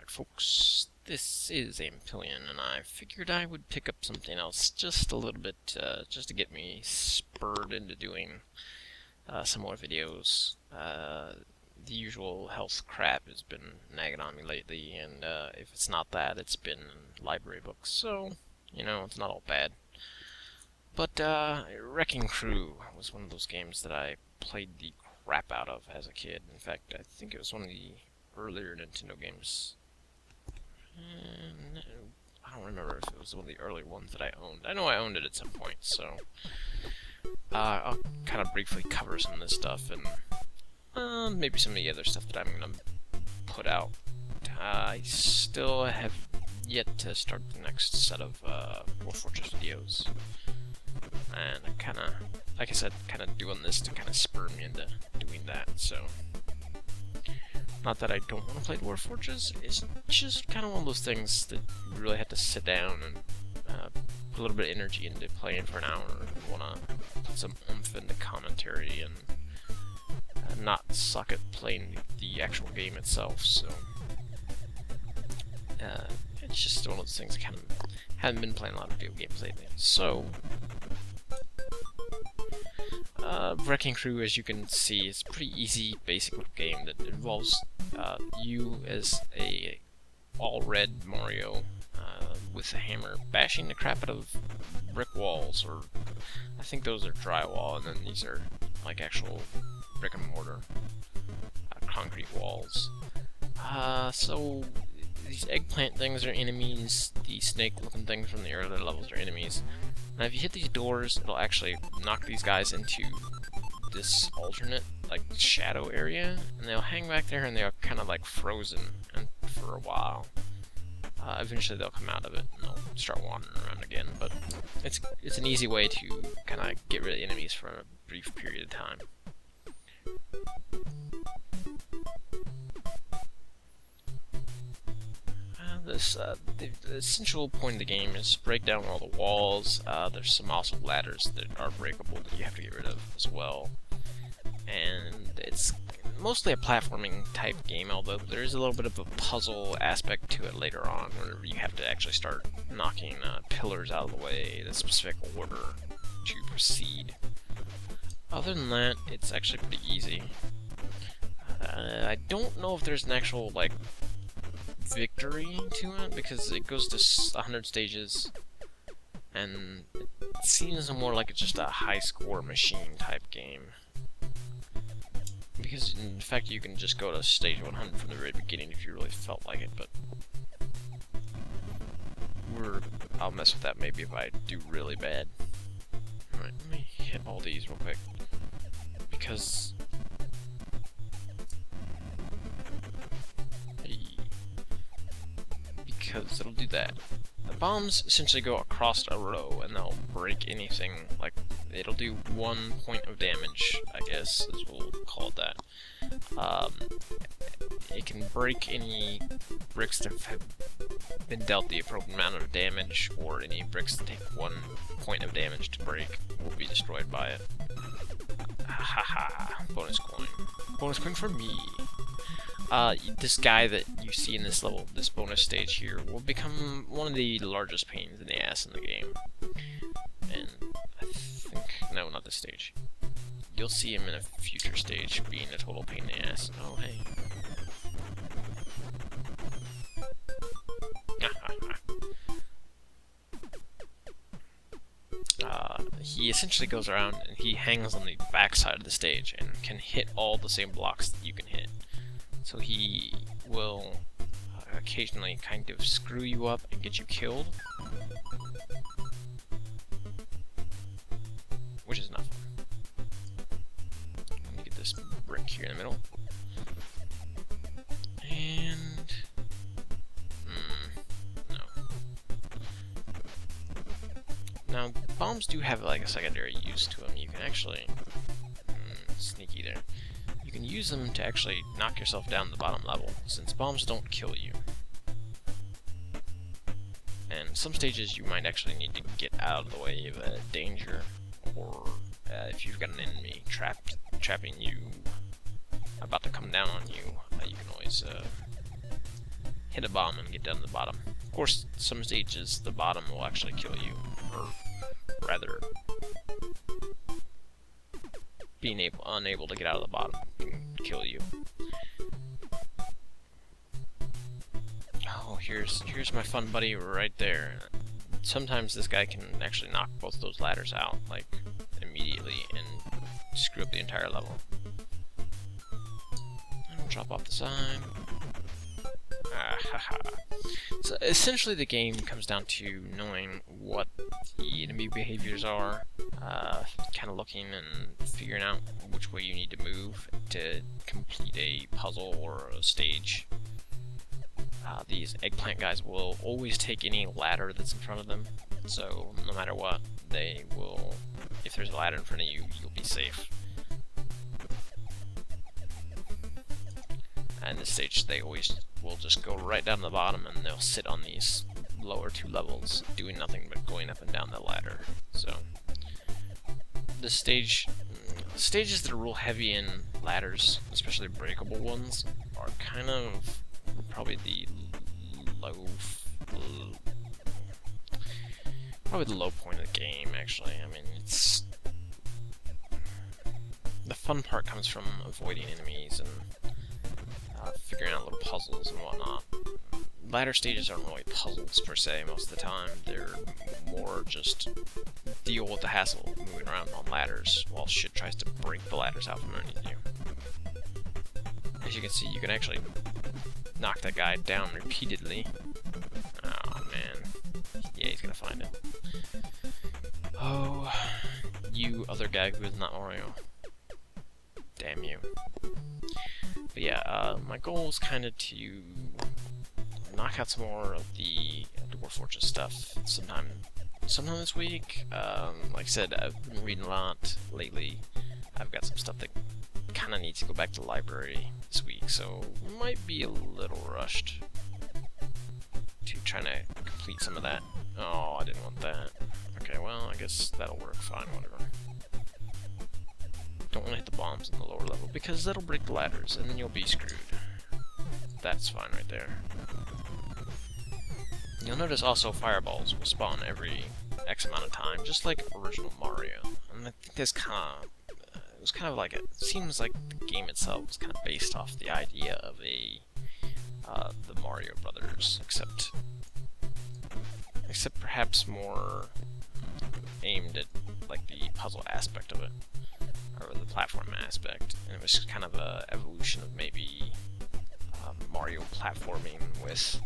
Alright folks, this is Ampillion, and I figured I would pick up something else just a little bit, just to get me spurred into doing some more videos. The usual health crap has been nagging on me lately, and if it's not that, it's been library books, so, you know, it's not all bad. But Wrecking Crew was one of those games that I played the crap out of as a kid. In fact, I think it was one of the earlier Nintendo games. I don't remember if it was one of the earlier ones that I owned. I know I owned it at some point, so I'll kind of briefly cover some of this stuff and maybe some of the other stuff that I'm going to put out. I still have yet to start the next set of Dwarf Fortress videos. And I kind of, like I said, kind of doing this to kind of spur me into doing that, so. Not that I don't want to play Dwarf Fortress, it's just kind of one of those things that you really have to sit down and put a little bit of energy into playing for an hour and want to put some oomph into commentary and not suck at playing the actual game itself, so. It's just one of those things I kind of haven't been playing a lot of video games lately, so. Wrecking Crew, as you can see, is a pretty easy, basic little game that involves you as a all-red Mario with a hammer bashing the crap out of brick walls, or I think those are drywall, and then these are like actual brick and mortar concrete walls. So these eggplant things are enemies, the snake-looking things from the earlier levels are enemies. Now if you hit these doors, it'll actually knock these guys into this alternate, like, shadow area, and they'll hang back there and they're kind of like frozen for a while. Eventually they'll come out of it and they'll start wandering around again, but it's an easy way to kind of get rid of enemies for a brief period of time. The essential point of the game is break down all the walls. There's some also ladders that are breakable that you have to get rid of as well. And it's mostly a platforming type game, although there is a little bit of a puzzle aspect to it later on, where you have to actually start knocking pillars out of the way in a specific order to proceed. Other than that, it's actually pretty easy. I don't know if there's an actual, like, victory to it, because it goes to 100 stages, and it seems more like it's just a high score machine type game. Because in fact you can just go to stage 100 from the very beginning if you really felt like it, but I'll mess with that maybe if I do really bad. Alright, let me hit all these real quick, because it'll do that. The bombs essentially go across a row and they'll break anything, like, it'll do 1 point of damage, I guess, is what we'll call it that. It can break any bricks that have been dealt the appropriate amount of damage, or any bricks that take 1 point of damage to break will be destroyed by it. Haha, bonus coin. Bonus coin for me. This guy that you see in this level, this bonus stage here, will become one of the largest pains in the ass in the game. And I think, no, not this stage. You'll see him in a future stage being a total pain in the ass. Oh, hey. He essentially goes around and he hangs on the back side of the stage and can hit all the same blocks that you can hit. So he will occasionally kind of screw you up and get you killed, which is not fun. Let me get this brick here in the middle. And no. Now bombs do have like a secondary use to them. You can actually sneaky there. You can use them to actually knock yourself down the bottom level, since bombs don't kill you. And some stages you might actually need to get out of the way of a danger, or if you've got an enemy trapping you, about to come down on you, you can always hit a bomb and get down to the bottom. Of course, some stages the bottom will actually kill you, or rather, being unable to get out of the bottom can kill you. Oh, here's my fun buddy right there. Sometimes this guy can actually knock both those ladders out, like, immediately, and screw up the entire level. And drop off the side. Ah, haha. So essentially the game comes down to knowing what the enemy behaviors are, kind of looking and figuring out which way you need to move to complete a puzzle or a stage. These eggplant guys will always take any ladder that's in front of them, so no matter what, they will, if there's a ladder in front of you, you'll be safe. And this stage, they always will just go right down to the bottom, and they'll sit on these lower 2 levels, doing nothing but going up and down the ladder. So, this stage, stages that are real heavy in ladders, especially breakable ones, are kind of probably the low point of the game, actually. I mean, it's the fun part comes from avoiding enemies and figuring out little puzzles and whatnot. Ladder stages aren't really puzzles per se most of the time. They're more just deal with the hassle of moving around on ladders while shit tries to break the ladders out from underneath you. As you can see, you can actually knock that guy down repeatedly. Oh man. Yeah, he's gonna find it. Oh, you other guy who is not Mario. Damn you. But yeah, my goal is kind of to knock out some more of the Dwarf Fortress stuff sometime this week. Like I said, I've been reading a lot lately. I've got some stuff that kind of needs to go back to the library this week, so might be a little rushed to trying to complete some of that. Oh, I didn't want that. Okay, well, I guess that'll work fine, whatever. Don't want to hit the bombs in the lower level, because that'll break the ladders, and then you'll be screwed. That's fine right there. You'll notice also fireballs will spawn every X amount of time, just like original Mario. And I think this it was kind of like, it seems like the game itself was kind of based off the idea of the Mario Brothers, except perhaps more aimed at like the puzzle aspect of it, or the platform aspect, and it was kind of a evolution of maybe Mario platforming with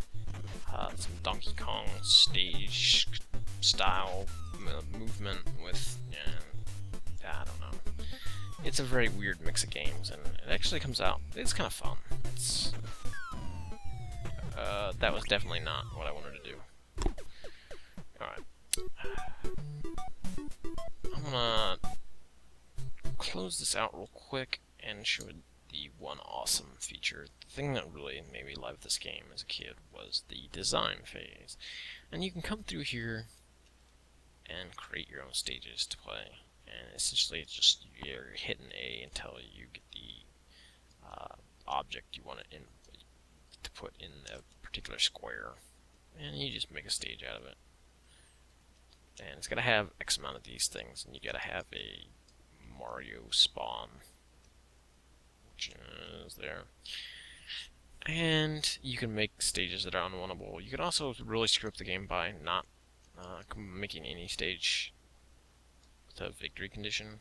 some Donkey Kong stage style movement with, I don't know. It's a very weird mix of games, and it actually comes out, it's kind of fun. It's that was definitely not what I wanted to do. Alright. I'm gonna close this out real quick and show the one awesome feature. The thing that really made me love this game as a kid was the design phase. And you can come through here and create your own stages to play. And essentially it's just you're hitting A until you get the object you want to put in the particular square. And you just make a stage out of it. And it's gotta have X amount of these things, and you gotta have a Mario spawn, which is there. And you can make stages that are unwinnable. You can also really screw up the game by not making any stage with a victory condition.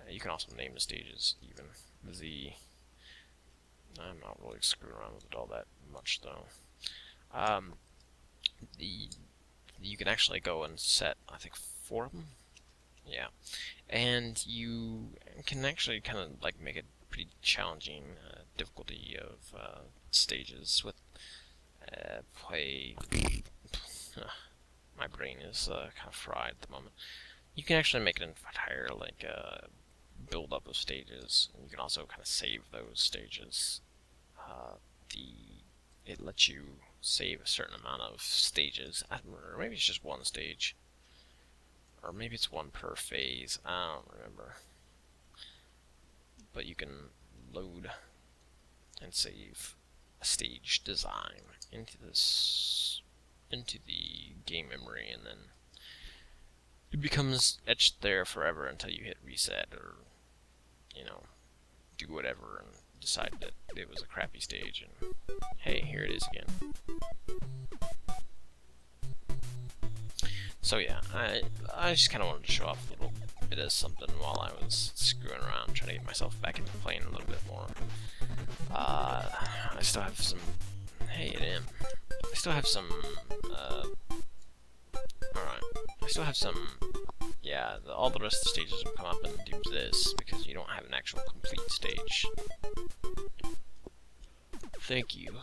You can also name the stages, even Z. I'm not really screwing around with it all that much, though. You can actually go and set, I think, 4 of them. Yeah, and you can actually kind of like make a pretty challenging difficulty of stages with play. My brain is kind of fried at the moment. You can actually make an entire like build up of stages. You can also kind of save those stages. It lets you save a certain amount of stages, or maybe it's just one stage. Or maybe it's one per phase, I don't remember. But you can load and save stage design into the game memory, and then it becomes etched there forever until you hit reset or, you know, do whatever and decide that it was a crappy stage, and hey, here it is again. So yeah, I just kind of wanted to show off a little bit of something while I was screwing around, trying to get myself back into playing a little bit more. I still have some... Hey, it am. I still have some... Alright. I still have some... Yeah, all the rest of the stages will come up and do this, because you don't have an actual complete stage. Thank you.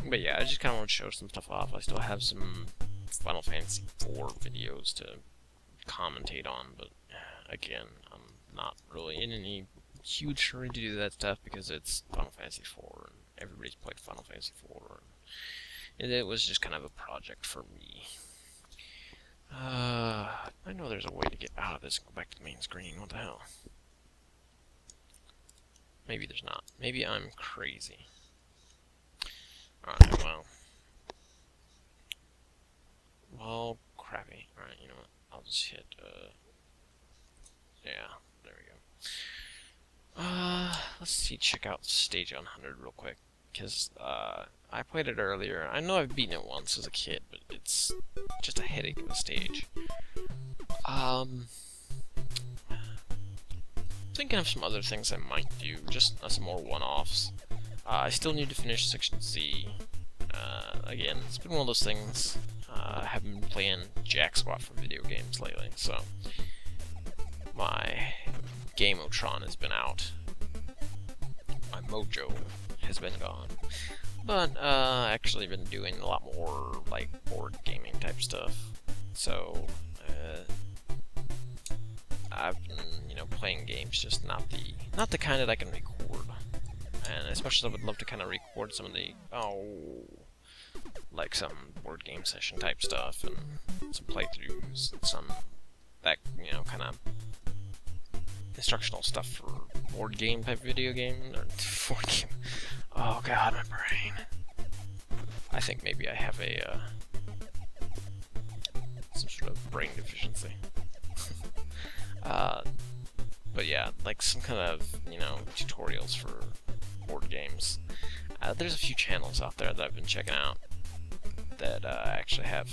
But yeah, I just kind of want to show some stuff off. I still have some Final Fantasy IV videos to commentate on, but again, I'm not really in any huge hurry to do that stuff because it's Final Fantasy IV and everybody's played Final Fantasy IV, and it was just kind of a project for me. I know there's a way to get out of this and go back to the main screen. What the hell? Maybe there's not. Maybe I'm crazy. Alright, well, crappy. Alright, you know what? I'll just hit, yeah, there we go. Let's see, check out Stage 100 real quick, because, I played it earlier. I know I've beaten it once as a kid, but it's just a headache of a stage. Thinking of some other things I might do, just some more one-offs. I still need to finish Section Z. Again, it's been one of those things. I haven't been playing jack squat for video games lately, so my Gameotron has been out. My mojo has been gone. But actually been doing a lot more like board gaming type stuff. So I've been, you know, playing games, just not the kind that I can record. And especially I would love to kind of record some of the, like some board game session type stuff and some playthroughs and some that, you know, kind of instructional stuff for board game type video game or board game. Oh god, my brain. I think maybe I have a some sort of brain deficiency. But yeah, like some kind of, you know, tutorials for board games. There's a few channels out there that I've been checking out that actually have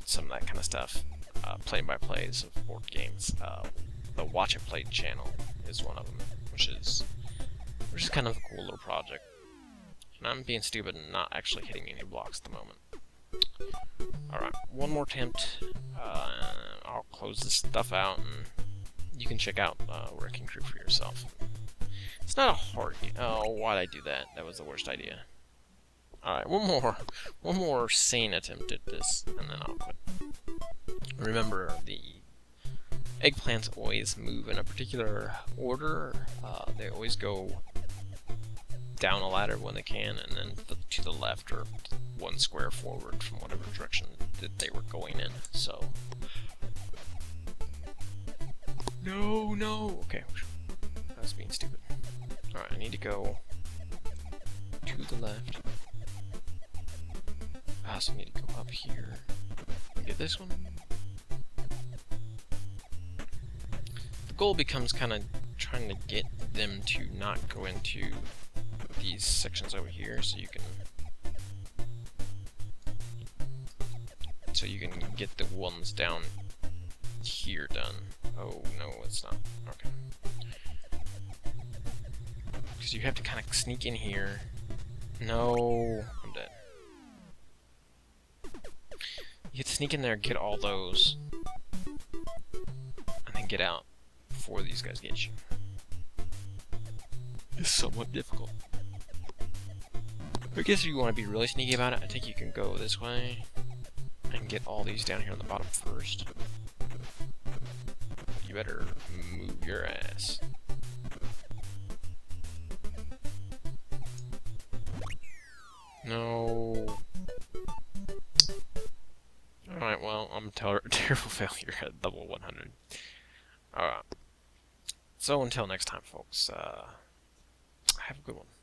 some of that kind of stuff, play-by-plays of board games. The Watch It Played channel is one of them, which is kind of a cool little project. And I'm being stupid and not actually hitting any blocks at the moment. Alright, one more attempt. I'll close this stuff out and you can check out Wrecking Crew for yourself. It's not a hard game. Oh, why'd I do that? That was the worst idea. Alright, one more sane attempt at this, and then I'll quit. Remember, the eggplants always move in a particular order. They always go down a ladder when they can, and then to the left or one square forward from whatever direction that they were going in. So, no. Okay, I was being stupid. Alright, I need to go to the left. I also need to go up here and get this one. The goal becomes kind of trying to get them to not go into these sections over here, so you can get the ones down here done. Oh no, it's not. Okay. Because you have to kind of sneak in here. No, I'm dead. You have to sneak in there, get all those, and then get out before these guys get you. It's somewhat difficult. I guess if you want to be really sneaky about it, I think you can go this way and get all these down here on the bottom first. You better move your ass. No. Alright, well, I'm a terrible failure at level 100. Alright. So until next time, folks, have a good one.